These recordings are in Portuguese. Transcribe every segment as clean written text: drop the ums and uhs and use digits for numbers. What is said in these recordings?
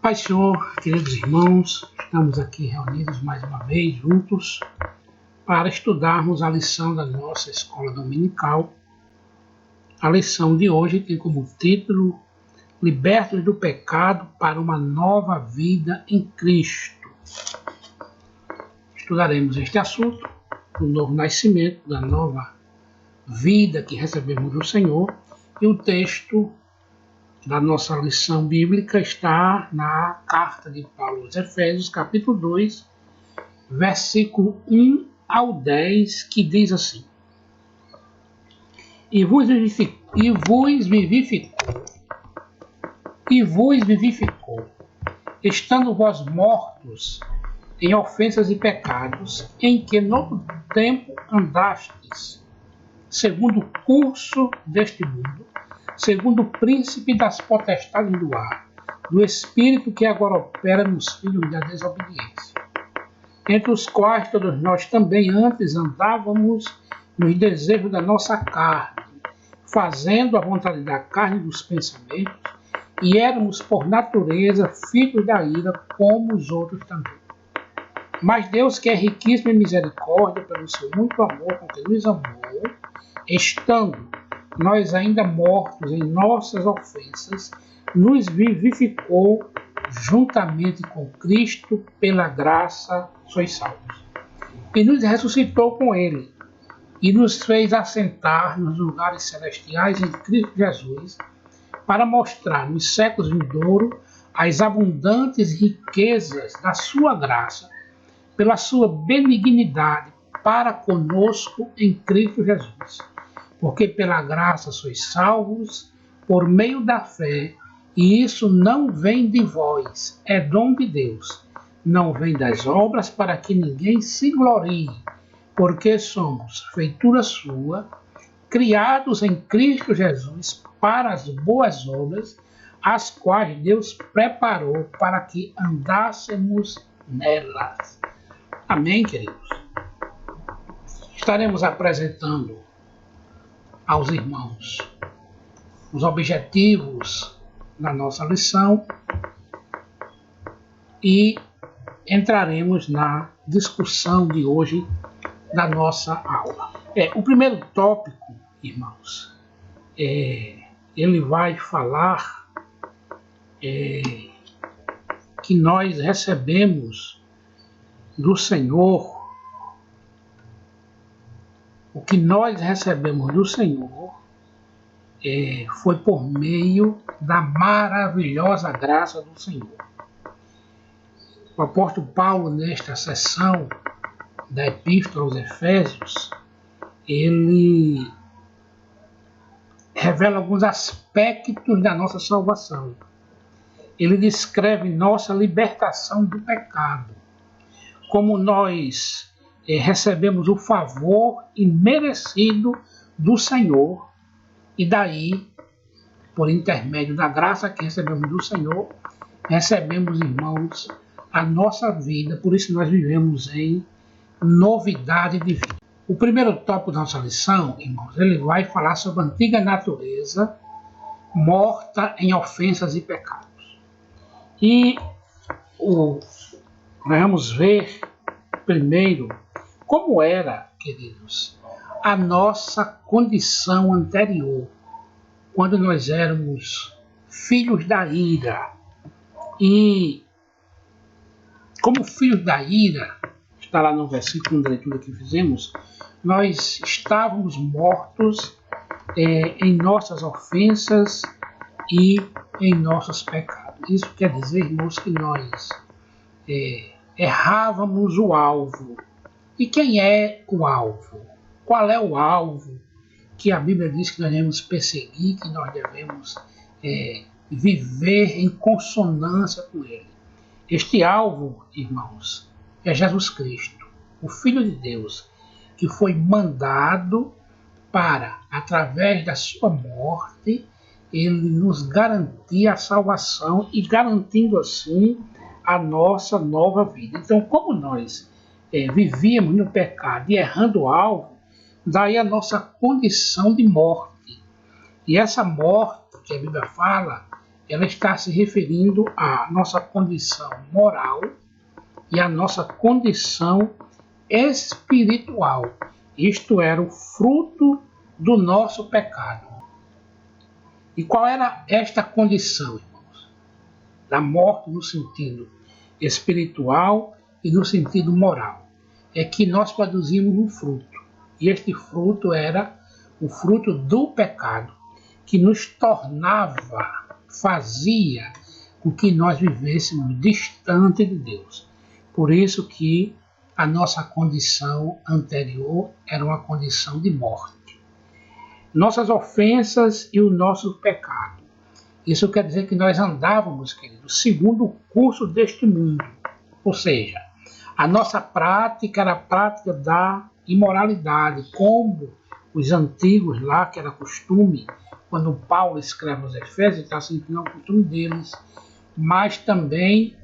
Pai Senhor, queridos irmãos, estamos aqui reunidos mais uma vez juntos para estudarmos a lição da nossa escola dominical. A lição de hoje tem como título Libertos do pecado para uma nova vida em Cristo. Estudaremos este assunto, o novo nascimento, da nova vida que recebemos do Senhor, e o texto da nossa lição bíblica está na carta de Paulo aos Efésios, capítulo 2, versículo 1 ao 10, que diz assim: E vos vivificou, estando vós mortos em ofensas e pecados, em que no tempo andastes, segundo o curso deste mundo, segundo o príncipe das potestades do ar, do espírito que agora opera nos filhos da desobediência, entre os quais todos nós também antes andávamos nos desejos da nossa carne, fazendo a vontade da carne e dos pensamentos, e éramos por natureza filhos da ira, como os outros também. Mas Deus, que é riquíssimo em misericórdia, pelo seu muito amor com que nos amou, estando nós ainda mortos em nossas ofensas, nos vivificou juntamente com Cristo, pela graça sois salvos. E nos ressuscitou com Ele, e nos fez assentar nos lugares celestiais em Cristo Jesus, para mostrar nos séculos vindouros as abundantes riquezas da sua graça, pela sua benignidade para conosco em Cristo Jesus. Porque pela graça sois salvos, por meio da fé, e isso não vem de vós, é dom de Deus. Não vem das obras, para que ninguém se glorie, porque somos feitura sua, criados em Cristo Jesus para as boas obras, as quais Deus preparou para que andássemos nelas. Amém, queridos? Estaremos apresentando aos irmãos os objetivos da nossa lição e entraremos na discussão de hoje da nossa aula. O primeiro tópico, irmãos, ele vai falar que nós recebemos do Senhor. O que nós recebemos do Senhor foi por meio da maravilhosa graça do Senhor. O apóstolo Paulo, nesta sessão da Epístola aos Efésios, ele revela alguns aspectos da nossa salvação. Ele descreve nossa libertação do pecado, como nós recebemos o favor imerecido do Senhor, e daí, por intermédio da graça que recebemos do Senhor, recebemos, irmãos, a nossa vida, por isso nós vivemos em novidade de vida. O primeiro tópico da nossa lição, irmãos, ele vai falar sobre a antiga natureza morta em ofensas e pecados. E nós vamos ver primeiro como era, queridos, a nossa condição anterior, quando nós éramos filhos da ira. E como filhos da ira, está lá no versículo da leitura que fizemos, nós estávamos mortos em nossas ofensas e em nossos pecados. Isso quer dizer, irmãos, que nós errávamos o alvo. E quem é o alvo? Qual é o alvo que a Bíblia diz que nós devemos perseguir, que nós devemos viver em consonância com ele? Este alvo, irmãos, é Jesus Cristo, o Filho de Deus, que foi mandado para, através da sua morte, ele nos garantir a salvação e garantindo assim a nossa nova vida. Então, como nós vivíamos no pecado e errando o alvo, daí a nossa condição de morte. E essa morte que a Bíblia fala ela está se referindo à nossa condição moral e à nossa condição espiritual. Isto era o fruto do nosso pecado. E qual era esta condição, irmãos? Da morte no sentido espiritual e no sentido moral. É que nós produzimos um fruto. E este fruto era o fruto do pecado, que nos tornava, fazia com que nós vivêssemos distante de Deus. Por isso que a nossa condição anterior era uma condição de morte. Nossas ofensas e o nosso pecado. Isso quer dizer que nós andávamos, queridos, segundo o curso deste mundo. Ou seja, a nossa prática era a prática da imoralidade, como os antigos lá, que era costume, quando Paulo escreve aos Efésios, está assim que não é o costume deles, mas também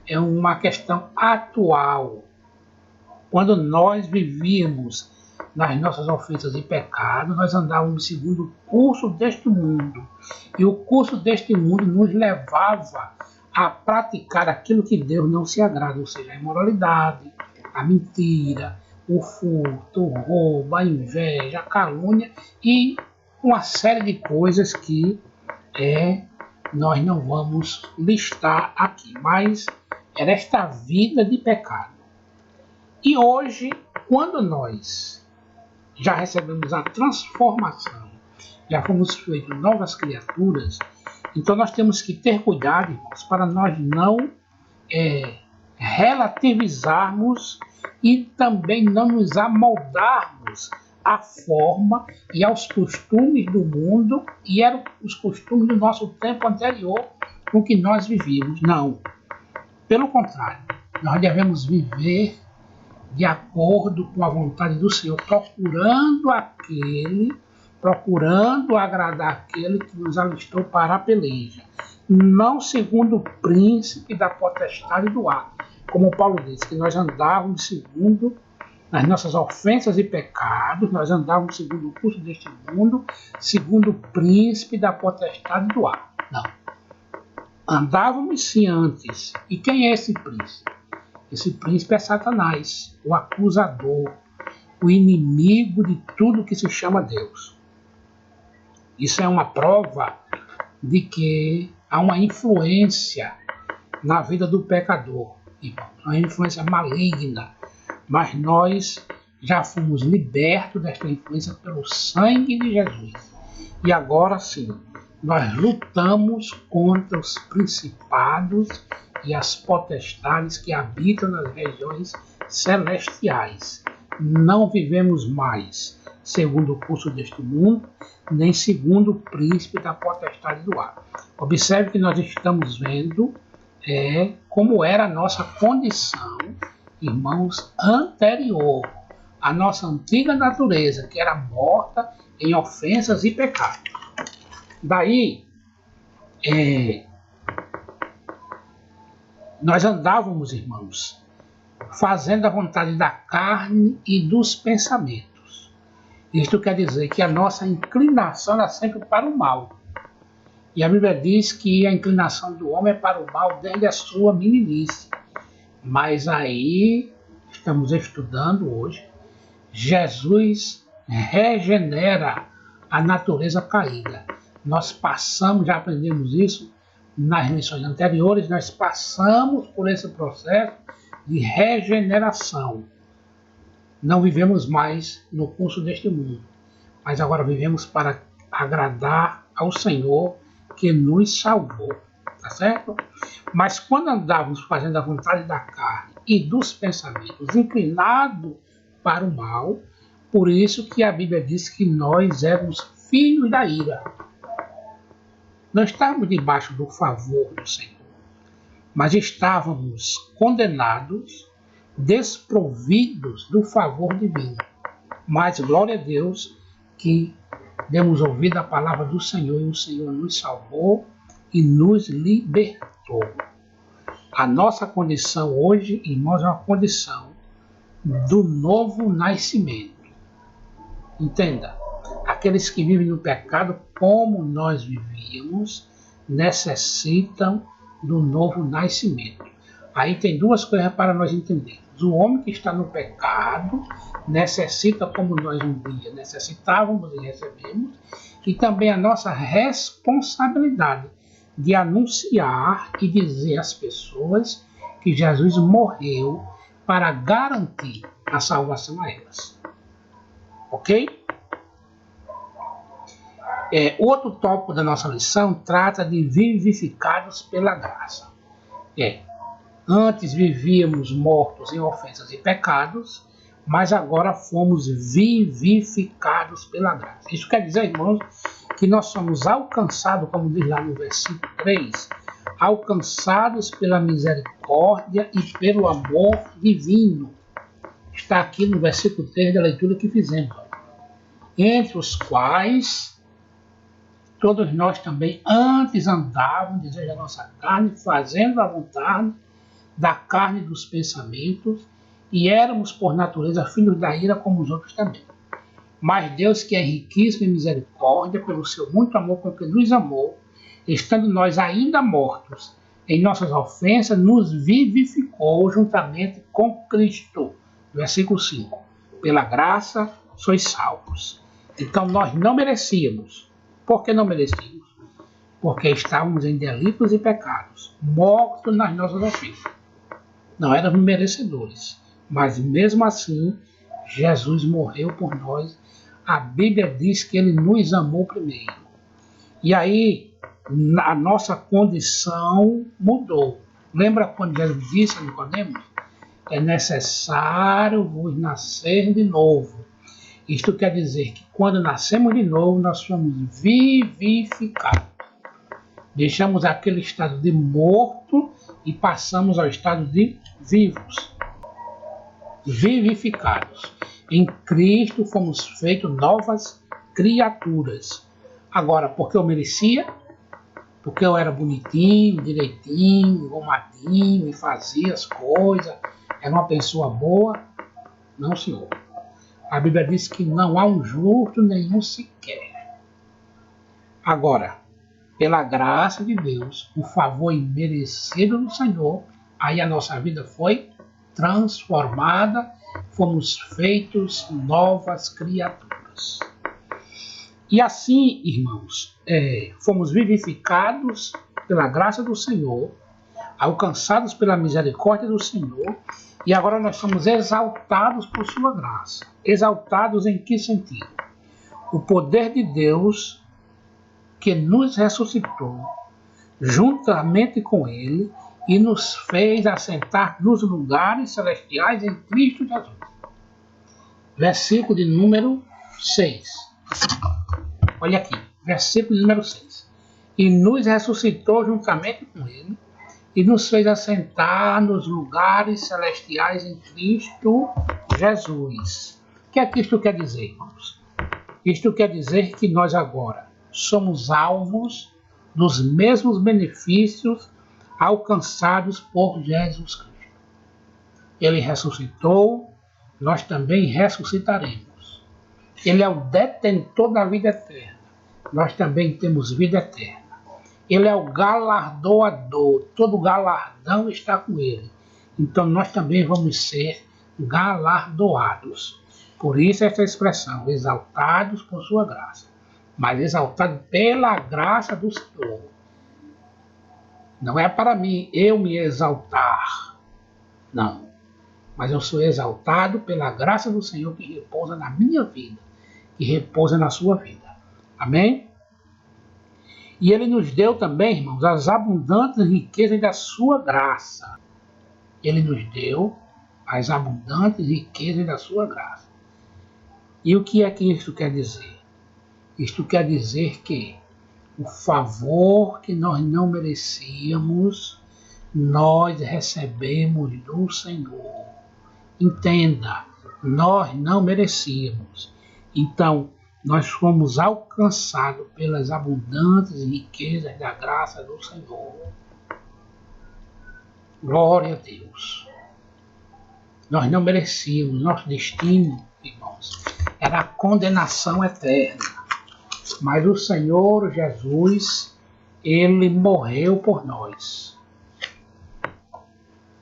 é uma questão atual. Quando nós vivíamos nas nossas ofensas e pecados, nós andávamos segundo o curso deste mundo. E o curso deste mundo nos levava a praticar aquilo que Deus não se agrada, ou seja, a imoralidade, a mentira, o furto, o roubo, a inveja, a calúnia e uma série de coisas que nós não vamos listar aqui. Mas era esta vida de pecado. E hoje, quando nós já recebemos a transformação, já fomos feitos novas criaturas, então nós temos que ter cuidado, irmãos, para nós não relativizarmos e também não nos amoldarmos à forma e aos costumes do mundo e eram os costumes do nosso tempo anterior com que nós vivíamos. Não. Pelo contrário, nós devemos viver de acordo com a vontade do Senhor, procurando agradar aquele que nos alistou para a peleja, não segundo o príncipe da potestade do ar, como Paulo disse, que nós andávamos segundo as nossas ofensas e pecados, nós andávamos segundo o curso deste mundo, segundo o príncipe da potestade do ar. Não. Andávamos sim antes. E quem é esse príncipe? Esse príncipe é Satanás, o acusador, o inimigo de tudo que se chama Deus. Isso é uma prova de que há uma influência na vida do pecador, uma influência maligna, mas nós já fomos libertos desta influência pelo sangue de Jesus. E agora sim, nós lutamos contra os principados e as potestades que habitam nas regiões celestiais. Não vivemos mais segundo o curso deste mundo, nem segundo o príncipe da potestade do ar. Observe que nós estamos vendo como era a nossa condição, irmãos, anterior, a nossa antiga natureza, que era morta em ofensas e pecados. Daí, nós andávamos, irmãos, fazendo a vontade da carne e dos pensamentos. Isto quer dizer que a nossa inclinação era sempre para o mal. E a Bíblia diz que a inclinação do homem é para o mal desde a sua meninice. Mas aí, estamos estudando hoje, Jesus regenera a natureza caída. Nós passamos, já aprendemos isso nas lições anteriores, nós passamos por esse processo de regeneração. Não vivemos mais no curso deste mundo, mas agora vivemos para agradar ao Senhor que nos salvou, tá certo? Mas quando andávamos fazendo a vontade da carne e dos pensamentos, inclinado para o mal, por isso que a Bíblia diz que nós éramos filhos da ira. Não estávamos debaixo do favor do Senhor, mas estávamos condenados, desprovidos do favor divino. Mas glória a Deus que demos ouvido à palavra do Senhor e o Senhor nos salvou e nos libertou. A nossa condição hoje, irmãos, é uma condição do novo nascimento. Entenda, aqueles que vivem no pecado como nós vivíamos, necessitam do novo nascimento. Aí tem duas coisas para nós entendermos. O homem que está no pecado necessita, como nós um dia necessitávamos e recebemos, e também a nossa responsabilidade de anunciar e dizer às pessoas que Jesus morreu para garantir a salvação a elas. Ok? Outro tópico da nossa lição trata de vivificados pela graça. Antes vivíamos mortos em ofensas e pecados, mas agora fomos vivificados pela graça. Isso quer dizer, irmãos, que nós somos alcançados, como diz lá no versículo 3, alcançados pela misericórdia e pelo amor divino. Está aqui no versículo 3 da leitura que fizemos. Entre os quais todos nós também antes andávamos, desejo da nossa carne, fazendo a vontade da carne e dos pensamentos, e éramos por natureza filhos da ira como os outros também. Mas Deus, que é riquíssimo em misericórdia, pelo seu muito amor com que nos amou, estando nós ainda mortos em nossas ofensas, nos vivificou juntamente com Cristo. Versículo 5. Pela graça sois salvos. Então nós não merecíamos. Por que não merecíamos? Porque estávamos em delitos e pecados, mortos nas nossas ofensas. Não éramos merecedores, mas mesmo assim, Jesus morreu por nós. A Bíblia diz que ele nos amou primeiro. E aí, a nossa condição mudou. Lembra quando Jesus disse a Nicodemos? É necessário vos nascer de novo. Isto quer dizer que quando nascemos de novo, nós somos vivificados. Deixamos aquele estado de morto e passamos ao estado de vivos, vivificados. Em Cristo fomos feitos novas criaturas. Agora, porque eu merecia? Porque eu era bonitinho, direitinho, arrumadinho e fazia as coisas, era uma pessoa boa? Não, senhor. A Bíblia diz que não há um justo nenhum sequer. Agora, pela graça de Deus, o favor imerecido do Senhor, aí a nossa vida foi transformada, fomos feitos novas criaturas. E assim, irmãos, fomos vivificados pela graça do Senhor, alcançados pela misericórdia do Senhor, e agora nós somos exaltados por sua graça. Exaltados em que sentido? O poder de Deus que nos ressuscitou juntamente com ele e nos fez assentar nos lugares celestiais em Cristo Jesus. Versículo de número 6. Olha aqui, versículo de número 6. E nos ressuscitou juntamente com ele e nos fez assentar nos lugares celestiais em Cristo Jesus. O que é que isto quer dizer, irmãos? Isto quer dizer que nós agora somos alvos dos mesmos benefícios alcançados por Jesus Cristo. Ele ressuscitou, nós também ressuscitaremos. Ele é o detentor da vida eterna. Nós também temos vida eterna. Ele é o galardoador. Todo galardão está com ele. Então nós também vamos ser galardoados. Por isso essa expressão, exaltados por sua graça. Mas exaltado pela graça do Senhor. Não é para mim eu me exaltar. Não. Mas eu sou exaltado pela graça do Senhor que repousa na minha vida. Que repousa na sua vida. Amém? E ele nos deu também, irmãos, as abundantes riquezas da sua graça. Ele nos deu as abundantes riquezas da sua graça. E o que é que isso quer dizer? Isto quer dizer que o favor que nós não merecíamos, nós recebemos do Senhor. Entenda, nós não merecíamos. Então, nós fomos alcançados pelas abundantes riquezas da graça do Senhor. Glória a Deus. Nós não merecíamos, nosso destino, irmãos, era a condenação eterna. Mas o Senhor Jesus, Ele morreu por nós.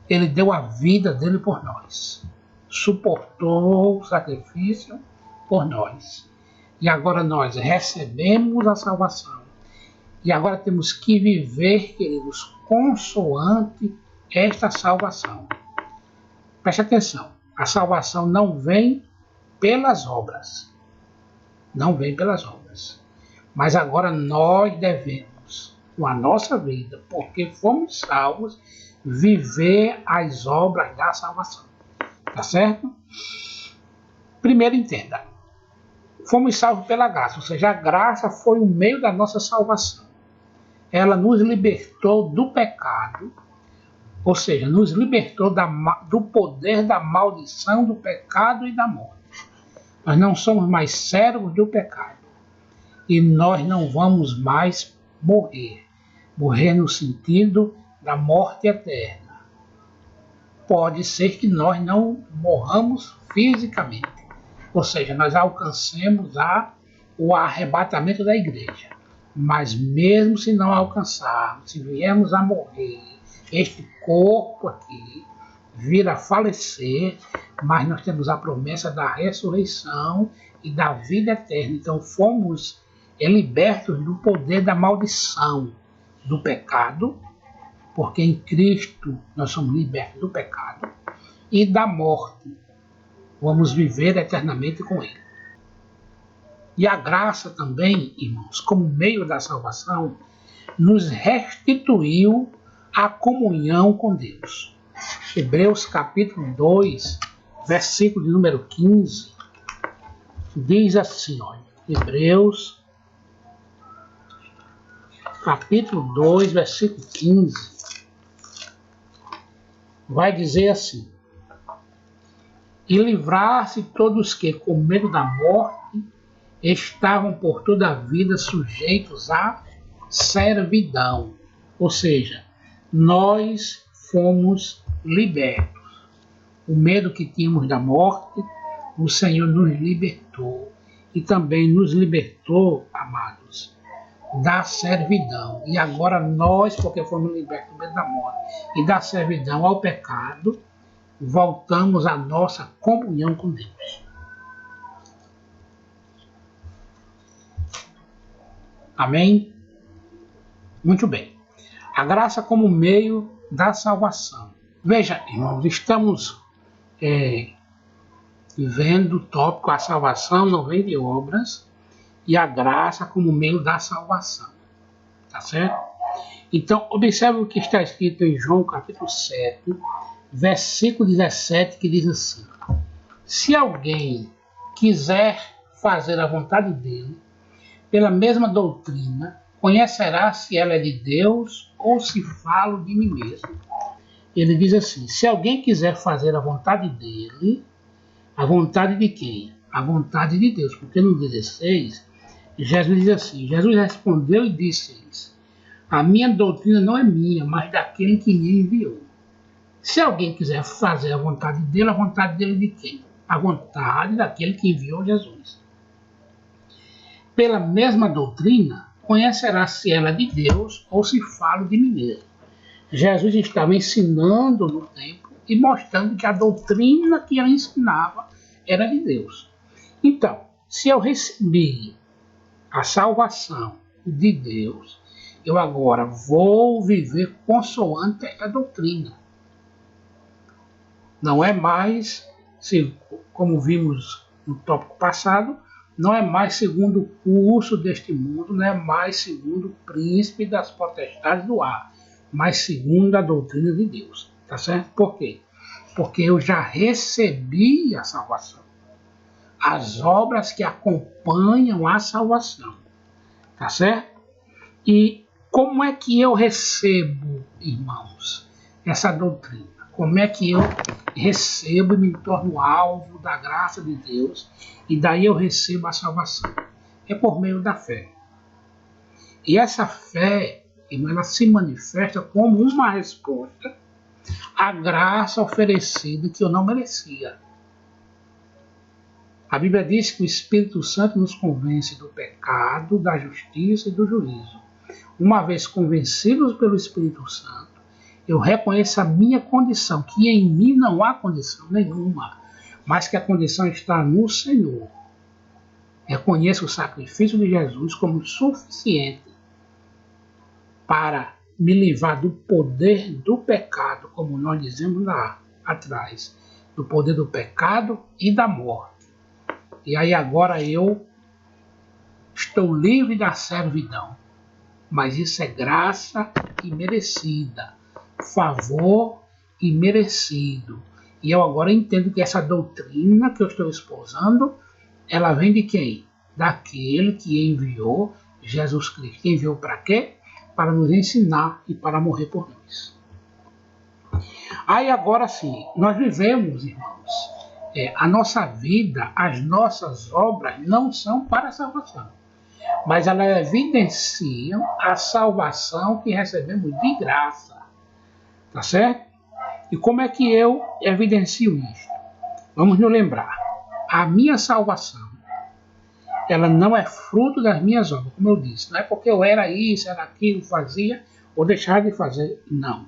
Ele deu a vida dele por nós. Suportou o sacrifício por nós. E agora nós recebemos a salvação. E agora temos que viver, queridos, consoante esta salvação. Preste atenção. A salvação não vem pelas obras. Não vem pelas obras. Mas agora nós devemos, com a nossa vida, porque fomos salvos, viver as obras da salvação. Tá certo? Primeiro entenda. Fomos salvos pela graça, ou seja, a graça foi o meio da nossa salvação. Ela nos libertou do pecado, ou seja, nos libertou do poder da maldição, do pecado e da morte. Nós não somos mais servos do pecado. E nós não vamos mais morrer. Morrer no sentido da morte eterna. Pode ser que nós não morramos fisicamente. Ou seja, nós alcancemos o arrebatamento da igreja. Mas mesmo se não alcançarmos, se viermos a morrer, este corpo aqui vir a falecer, mas nós temos a promessa da ressurreição e da vida eterna. Então fomos libertos do poder da maldição do pecado, porque em Cristo nós somos libertos do pecado, e da morte. Vamos viver eternamente com Ele. E a graça também, irmãos, como meio da salvação, nos restituiu a comunhão com Deus. Hebreus capítulo 2, versículo de número 15, diz assim, olha, Hebreus capítulo 2, versículo 15, vai dizer assim: e livrar-se todos que, com medo da morte, estavam por toda a vida sujeitos à servidão. Ou seja, nós fomos libertos. O medo que tínhamos da morte, o Senhor nos libertou. E também nos libertou, amados, da servidão. E agora nós, porque fomos libertos do medo da morte e da servidão ao pecado, voltamos à nossa comunhão com Deus. Amém? Muito bem. A graça como meio da salvação. Veja, irmãos, estamos vendo o tópico: a salvação não vem de obras, e a graça como meio da salvação. Tá certo? Então, observe o que está escrito em João capítulo 7, versículo 17, que diz assim: se alguém quiser fazer a vontade dele, pela mesma doutrina, conhecerá se ela é de Deus ou se falo de mim mesmo. Ele diz assim: se alguém quiser fazer a vontade dele, a vontade de quem? A vontade de Deus. Porque no 16, Jesus diz assim: Jesus respondeu e disse-lhes: a minha doutrina não é minha, mas daquele que me enviou. Se alguém quiser fazer a vontade dele, a vontade dele de quem? A vontade daquele que enviou Jesus. Pela mesma doutrina, conhecerá se ela é de Deus ou se falo de mim mesmo. Jesus estava ensinando no templo e mostrando que a doutrina que ele ensinava era de Deus. Então, se eu recebi a salvação de Deus, eu agora vou viver consoante a doutrina. Não é mais, como vimos no tópico passado, não é mais segundo o curso deste mundo, não é mais segundo o príncipe das potestades do ar, mas segundo a doutrina de Deus. Tá certo? Por quê? Porque eu já recebi a salvação. As obras que acompanham a salvação. Tá certo? E como é que eu recebo, irmãos, essa doutrina? Como é que eu recebo e me torno alvo da graça de Deus e daí eu recebo a salvação? É por meio da fé. E essa fé, irmão, ela se manifesta como uma resposta à graça oferecida que eu não merecia. A Bíblia diz que o Espírito Santo nos convence do pecado, da justiça e do juízo. uma vez convencidos pelo Espírito Santo, eu reconheço a minha condição, que em mim não há condição nenhuma, mas que a condição está no Senhor. Reconheço o sacrifício de Jesus como suficiente para me livrar do poder do pecado, como nós dizemos lá atrás, do poder do pecado e da morte. E aí agora eu estou livre da servidão, mas isso é graça imerecida, favor imerecido. E eu agora entendo que essa doutrina que eu estou esposando, ela vem de quem? Daquele que enviou Jesus Cristo. Que enviou para quê? Para nos ensinar e para morrer por nós. Aí agora sim, nós vivemos, irmãos, a nossa vida, as nossas obras não são para a salvação, mas elas evidenciam a salvação que recebemos de graça. Tá certo? E como é que eu evidencio isso? Vamos nos lembrar. A minha salvação, ela não é fruto das minhas obras, como eu disse. Não é porque eu era isso, era aquilo, fazia ou deixava de fazer. Não.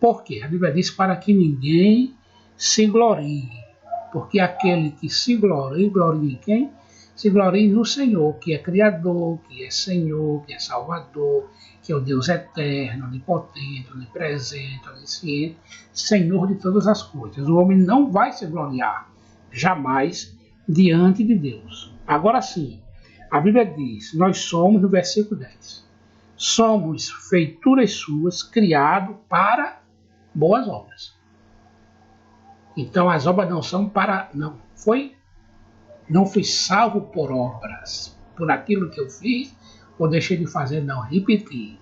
Por quê? A Bíblia diz para que ninguém se glorie. Porque aquele que se gloria, gloria em quem? Se glorie no Senhor, que é Criador, que é Senhor, que é Salvador, que é o Deus eterno, onipotente, onipresente, onisciente, Senhor de todas as coisas. O homem não vai se gloriar jamais diante de Deus. Agora sim, a Bíblia diz, nós somos, no versículo 10, somos feituras suas, criados para boas obras. Então as obras não são para... Não fui salvo por obras, por aquilo que eu fiz ou deixei de fazer, não. Repetir.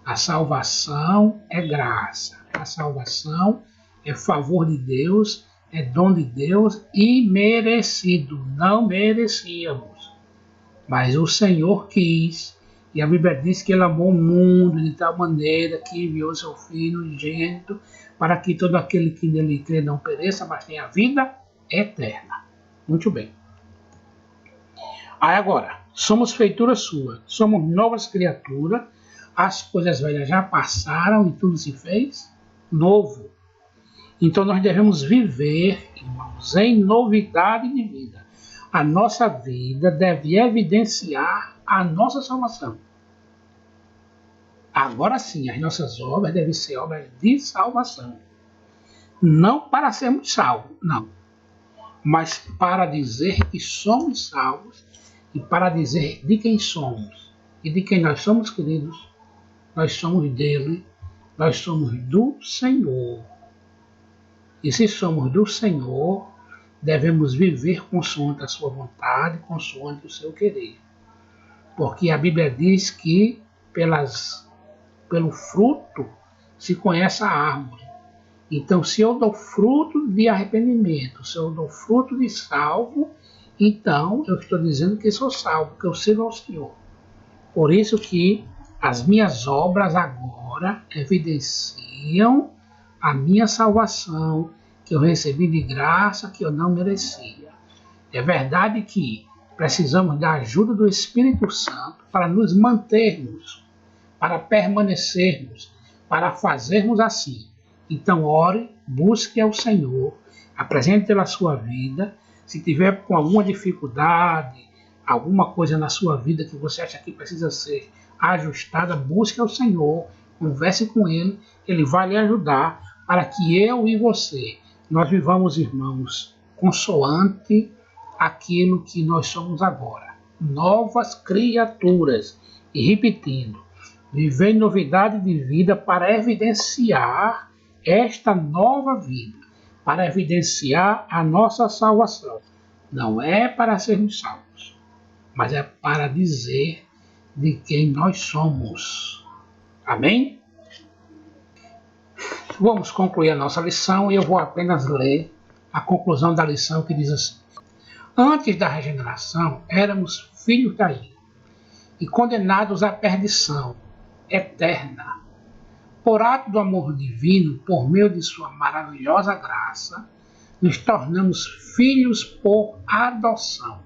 A salvação é graça. A salvação é favor de Deus, é dom de Deus e merecido. Não merecíamos. Mas o Senhor quis. E a Bíblia diz que ele amou o mundo de tal maneira que enviou seu Filho unigênito para que todo aquele que nele crê não pereça, mas tenha vida eterna. Muito bem. Aí agora, somos feitura sua, somos novas criaturas, as coisas velhas já passaram e tudo se fez novo. Então nós devemos viver, irmãos, em novidade de vida. A nossa vida deve evidenciar a nossa salvação. Agora sim, as nossas obras devem ser obras de salvação. Não para sermos salvos, não. Mas para dizer que somos salvos e para dizer de quem somos e de quem nós somos, queridos, nós somos dele, nós somos do Senhor. E se somos do Senhor, devemos viver consoante a sua vontade, consoante o seu querer. Porque a Bíblia diz que pelo fruto se conhece a árvore. Então, se eu dou fruto de arrependimento, se eu dou fruto de salvo, então eu estou dizendo que sou salvo, que eu sirvo ao Senhor. Por isso que as minhas obras agora evidenciam a minha salvação, que eu recebi de graça, que eu não merecia. É verdade que precisamos da ajuda do Espírito Santo para nos mantermos, para permanecermos, para fazermos assim. Então ore, busque ao Senhor, apresente pela sua vida. Se tiver com alguma dificuldade, alguma coisa na sua vida que você acha que precisa ser ajustada, busque ao Senhor, converse com Ele, Ele vai lhe ajudar para que eu e você, nós vivamos, irmãos, consoante aquilo que nós somos agora. Novas criaturas. E repetindo, viver em novidade de vida para evidenciar esta nova vida, para evidenciar a nossa salvação. Não é para sermos salvos, mas é para dizer de quem nós somos. Amém? Vamos concluir a nossa lição e eu vou apenas ler a conclusão da lição que diz assim: antes da regeneração, éramos filhos da ira e condenados à perdição eterna. Por ato do amor divino, por meio de sua maravilhosa graça, nos tornamos filhos por adoção.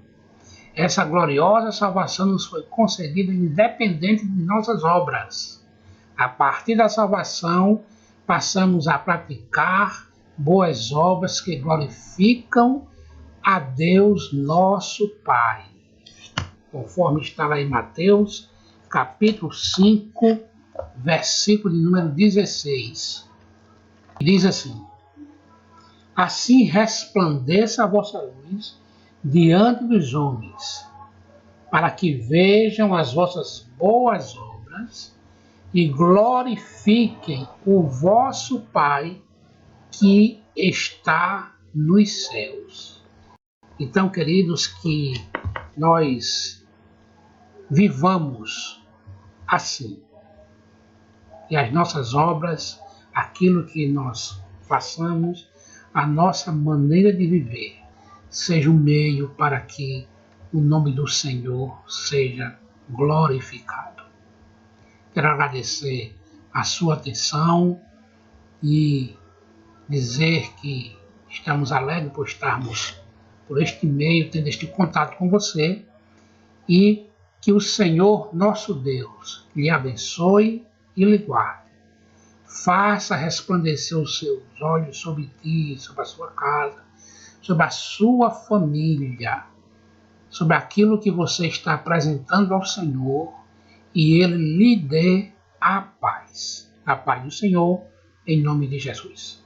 Essa gloriosa salvação nos foi concedida independente de nossas obras. A partir da salvação, passamos a praticar boas obras que glorificam a Deus nosso Pai. Conforme está lá em Mateus, capítulo 5, versículo de número 16. Diz assim: assim resplandeça a vossa luz diante dos homens, para que vejam as vossas boas obras e glorifiquem o vosso Pai que está nos céus. Então, queridos, que nós vivamos assim, que as nossas obras, aquilo que nós façamos, a nossa maneira de viver, seja um meio para que o nome do Senhor seja glorificado. Quero agradecer a sua atenção e dizer que estamos alegres por estarmos por este meio, tendo este contato com você, e que o Senhor nosso Deus lhe abençoe e lhe guarde. Faça resplandecer os seus olhos sobre ti, sobre a sua casa, sobre a sua família, sobre aquilo que você está apresentando ao Senhor, e Ele lhe dê a paz. A paz do Senhor, em nome de Jesus.